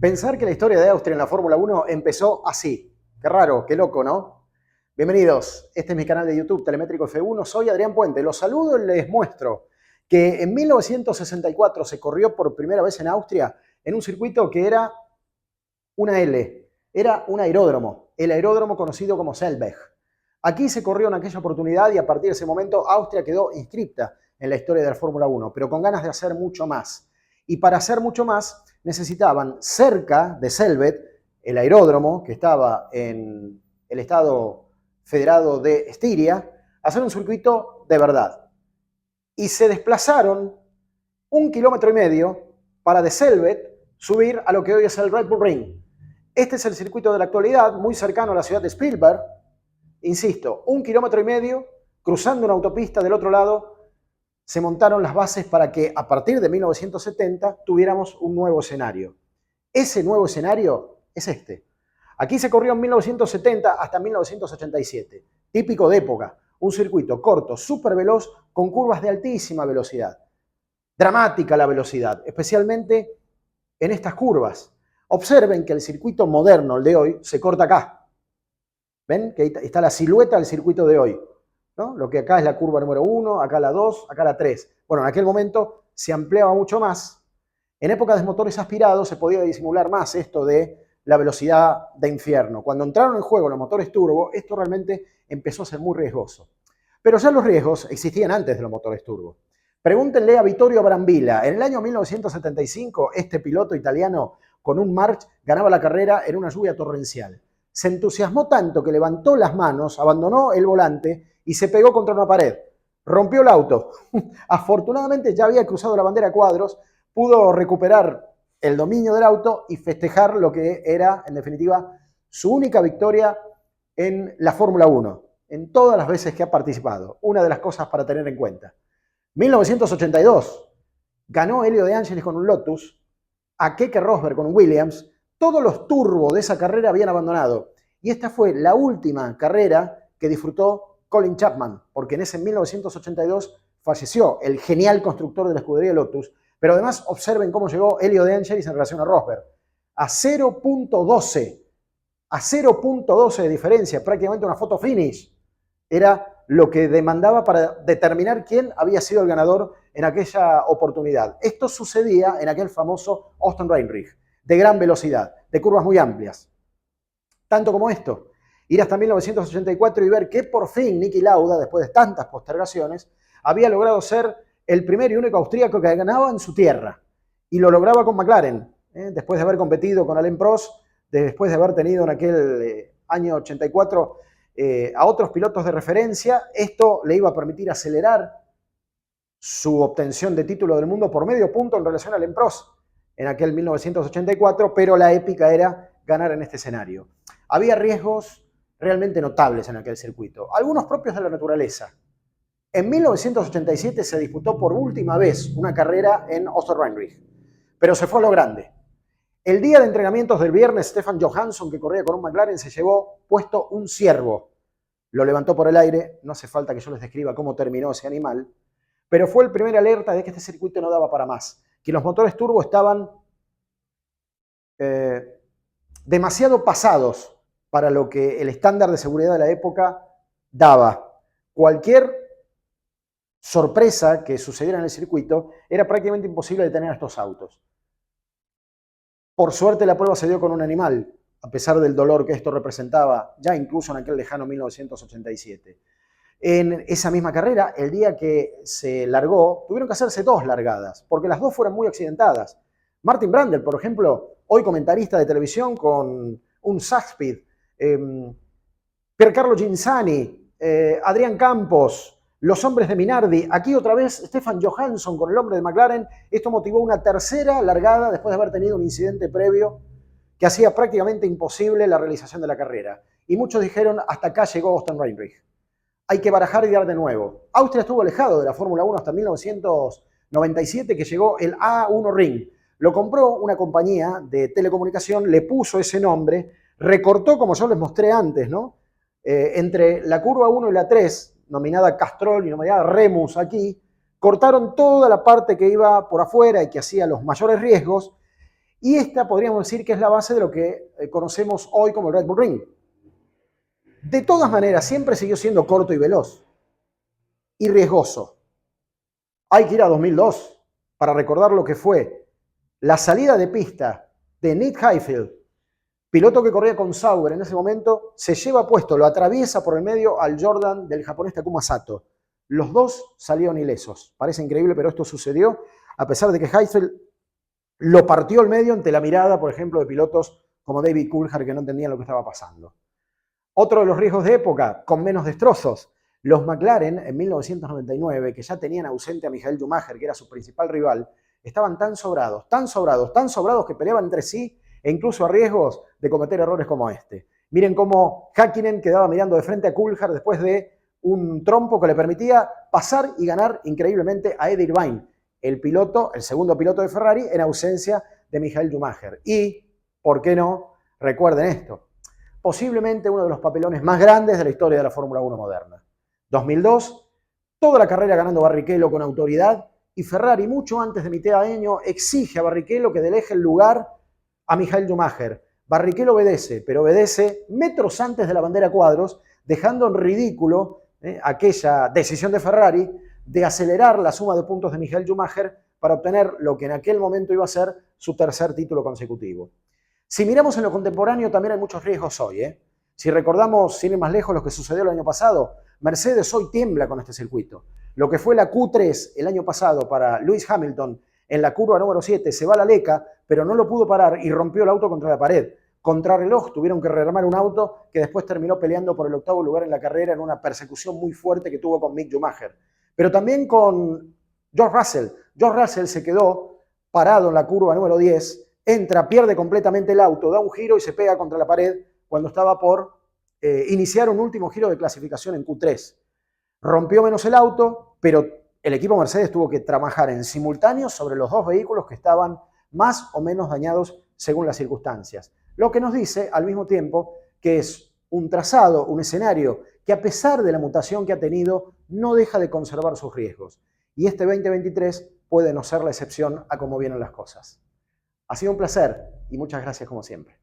Pensar que la historia de Austria en la Fórmula 1 empezó así. Qué raro, qué loco, ¿no? Bienvenidos, este es mi canal de YouTube, Telemétrico F1, soy Adrián Puente. Los saludo y les muestro que en 1964 se corrió por primera vez en Austria en un circuito que era una L, era un aeródromo, el aeródromo conocido como Selberg. Aquí se corrió en aquella oportunidad y a partir de ese momento Austria quedó inscripta en la historia de la Fórmula 1, pero con ganas de hacer mucho más. Y para hacer mucho más necesitaban cerca de Selberg, el aeródromo que estaba en el estado federado de Estiria, hacer un circuito de verdad. Y se desplazaron 1,5 kilómetros para de Selberg subir a lo que hoy es el Red Bull Ring. Este es el circuito de la actualidad, muy cercano a la ciudad de Spielberg. Insisto, 1,5 kilómetros, cruzando una autopista del otro lado, se montaron las bases para que a partir de 1970 tuviéramos un nuevo escenario. Ese nuevo escenario es este. Aquí se corrió en 1970 hasta 1987, típico de época, un circuito corto, súper veloz, con curvas de altísima velocidad. Dramática la velocidad, especialmente en estas curvas. Observen que el circuito moderno, el de hoy, se corta acá. ¿Ven? Que ahí está la silueta del circuito de hoy, ¿no? Lo que acá es la curva número 1, acá la 2, acá la 3. Bueno, en aquel momento se ampliaba mucho más. En épocas de motores aspirados se podía disimular más esto de la velocidad de infierno. Cuando entraron en juego los motores turbo, esto realmente empezó a ser muy riesgoso. Pero ya los riesgos existían antes de los motores turbo. Pregúntenle a Vittorio Brambilla. En el año 1975, este piloto italiano con un March ganaba la carrera en una lluvia torrencial. Se entusiasmó tanto que levantó las manos, abandonó el volante y se pegó contra una pared. Rompió el auto. Afortunadamente ya había cruzado la bandera a cuadros, pudo recuperar el dominio del auto y festejar lo que era, en definitiva, su única victoria en la Fórmula 1, en todas las veces que ha participado. Una de las cosas para tener en cuenta. 1982, ganó Elio De Angelis con un Lotus, a Keke Rosberg con un Williams. Todos los turbos de esa carrera habían abandonado. Y esta fue la última carrera que disfrutó Colin Chapman, porque en ese 1982 falleció el genial constructor de la escudería Lotus. Pero además observen cómo llegó Elio De Angelis en relación a Rosberg. A 0,12. A 0,12 de diferencia, prácticamente una foto finish. Era lo que demandaba para determinar quién había sido el ganador en aquella oportunidad. Esto sucedía en aquel famoso Austin Reinrich, de gran velocidad, de curvas muy amplias. Tanto como esto, ir hasta 1984 y ver que por fin Niki Lauda, después de tantas postergaciones, había logrado ser el primer y único austríaco que ganaba en su tierra. Y lo lograba con McLaren, después de haber competido con Alain Prost, después de haber tenido en aquel año 84 a otros pilotos de referencia. Esto le iba a permitir acelerar su obtención de título del mundo por medio punto en relación a Alain Prost en aquel 1984, pero la épica era ganar en este escenario. Había riesgos realmente notables en aquel circuito, algunos propios de la naturaleza. En 1987 se disputó por última vez una carrera en Österreich, pero se fue a lo grande. El día de entrenamientos del viernes, Stefan Johansson, que corría con un McLaren, se llevó puesto un ciervo. Lo levantó por el aire, no hace falta que yo les describa cómo terminó ese animal, pero fue el primer alerta de que este circuito no daba para más, que los motores turbo estaban demasiado pasados para lo que el estándar de seguridad de la época daba. Cualquier sorpresa que sucediera en el circuito era prácticamente imposible detener a estos autos. Por suerte la prueba se dio con un animal, a pesar del dolor que esto representaba, ya incluso en aquel lejano 1987. En esa misma carrera, el día que se largó, tuvieron que hacerse dos largadas, porque las dos fueron muy accidentadas. Martin Brundle, por ejemplo, hoy comentarista de televisión con un Saxpeed, Piercarlo Ginzani, Adrián Campos, los hombres de Minardi, aquí otra vez Stefan Johansson con el hombre de McLaren. Esto motivó una tercera largada después de haber tenido un incidente previo que hacía prácticamente imposible la realización de la carrera. Y muchos dijeron, hasta acá llegó Austin Reinrich. Hay que barajar y dar de nuevo. Austria estuvo alejado de la Fórmula 1 hasta 1997, que llegó el A1 Ring. Lo compró una compañía de telecomunicación, le puso ese nombre, recortó, como yo les mostré antes, ¿no? Entre la curva 1 y la 3, nominada Castrol y nominada Remus aquí, cortaron toda la parte que iba por afuera y que hacía los mayores riesgos Y esta podríamos decir que es la base de lo que conocemos hoy como el Red Bull Ring. De todas maneras, siempre siguió siendo corto y veloz y riesgoso. Hay que ir a 2002 para recordar lo que fue la salida de pista de Nick Heidfeld, piloto que corría con Sauber en ese momento, se lleva puesto, lo atraviesa por el medio al Jordan del japonés Takuma Sato. Los dos salieron ilesos. Parece increíble, pero esto sucedió a pesar de que Heidfeld lo partió al medio ante la mirada, por ejemplo, de pilotos como David Coulthard que no entendían lo que estaba pasando. Otro de los riesgos de época, con menos destrozos. Los McLaren en 1999, que ya tenían ausente a Michael Schumacher, que era su principal rival, estaban tan sobrados que peleaban entre sí e incluso a riesgos de cometer errores como este. Miren cómo Häkkinen quedaba mirando de frente a Coulthard después de un trompo que le permitía pasar y ganar increíblemente a Eddie Irvine, el segundo piloto de Ferrari, en ausencia de Michael Schumacher. Y, ¿por qué no? Recuerden esto. Posiblemente uno de los papelones más grandes de la historia de la Fórmula 1 moderna. 2002, toda la carrera ganando Barrichello con autoridad, y Ferrari, mucho antes de mitad de año, exige a Barrichello que deleje el lugar a Michael Schumacher. Barrichello obedece, pero obedece metros antes de la bandera cuadros, dejando en ridículo aquella decisión de Ferrari de acelerar la suma de puntos de Michael Schumacher para obtener lo que en aquel momento iba a ser su tercer título consecutivo. Si miramos en lo contemporáneo, también hay muchos riesgos hoy. Si recordamos, sin ir más lejos, lo que sucedió el año pasado, Mercedes hoy tiembla con este circuito. Lo que fue la Q3 el año pasado para Lewis Hamilton en la curva número 7, se va a la leca, pero no lo pudo parar y rompió el auto contra la pared. Contrarreloj, tuvieron que rearmar un auto que después terminó peleando por el octavo lugar en la carrera en una persecución muy fuerte que tuvo con Mick Schumacher. Pero también con George Russell. George Russell se quedó parado en la curva número 10, entra, pierde completamente el auto, da un giro y se pega contra la pared cuando estaba por iniciar un último giro de clasificación en Q3. Rompió menos el auto, pero el equipo Mercedes tuvo que trabajar en simultáneo sobre los dos vehículos que estaban más o menos dañados según las circunstancias. Lo que nos dice al mismo tiempo que es un trazado, un escenario que a pesar de la mutación que ha tenido, no deja de conservar sus riesgos. Y este 2023 puede no ser la excepción a cómo vienen las cosas. Ha sido un placer y muchas gracias como siempre.